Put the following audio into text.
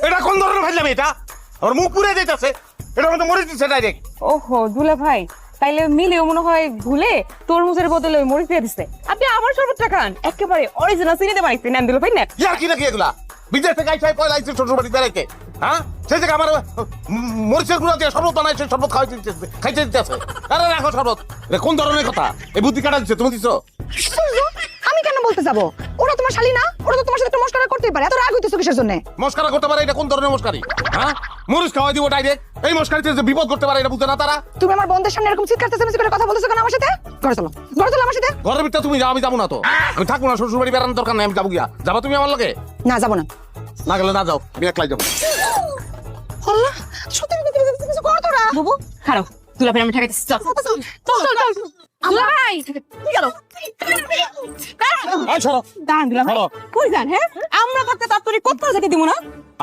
এটা কোন ধরনের ফাইলাম? এটা আমার মুখ পুড়ে যাইতেছে, এটা মতো মরে দিচ্ছে ডাইরেক্ট। ওহো দুলা ভাই, তাইলে মিলেও মনে হয় ভুলে তরমুজের বদলে ওই মরিচ দিয়ে দিচ্ছে। আপনি আমার শরবতটা খান, একেবারে অরিজিনাল চিনিতে বানাইছেন। নেন দুলা ভাই নেন। ইয়ার কি নাকি এগুলা? বিদেশ থেকে আইসাই পয়লা আইছে শ্বশুর বাড়ি বেড়াইতে, হ্যাঁ? সেই থেকে আমার মরিচের গুঁড়া দিয়ে শরবত বানাইছে, শরবত খাইতে দিতেছে। আরে রাখো শরবত। এটা কোন ধরনের কথা? এই বুদ্ধি কাটা দিচ্ছে তুমি দিছো? আমি কেন বলতে যাবো? ওরা তোমার শালী না? ওরা তো তোমার সাথে একটু মস্করা করতেই পারে। এত রাগ হইতেছো কিসের জন্য? মস্কারা করতে পারে? এটা কোন ধরনের মস্কারি? হ্যাঁ, মরিচ খাওয়াই দিব ডাইরেক্ট। এই মস্কারিতে যে বিপদ করতে পারে এটা বুঝে না তারা। তুমি আমার বোনদের সামনে এরকম চিৎকার চেঁচামেচি করে কথা বলতেছো কেন আমার সাথে? ঘরে চলো, ঘরে চলো আমার সাথে। ঘরের ভিতরে তুমি যাও, আমি যাবো না তো। আমি থাকবো না, শ্বশুর বাড়ি বেড়ানোর দরকার নাই, আমি যাবো গিয়া। যাবা তুমি আমার লগে? না যাবো না। না গেলে না যাও, আমি একলাই যাবো। আল্লাহ, সত্যি কিছু কর তোরা। বাবু খারাপ, দুলা ভাই আমি ঠেকাইতেছি। চল চল চল চল। দুলা ভাই কি গেল? এই সরো। দাঁড়ান দুলা ভাই, চলো। কই যান? হ্যাঁ, আমরা থাকতে তাড়াতাড়ি কোথাও যেতে দিব না।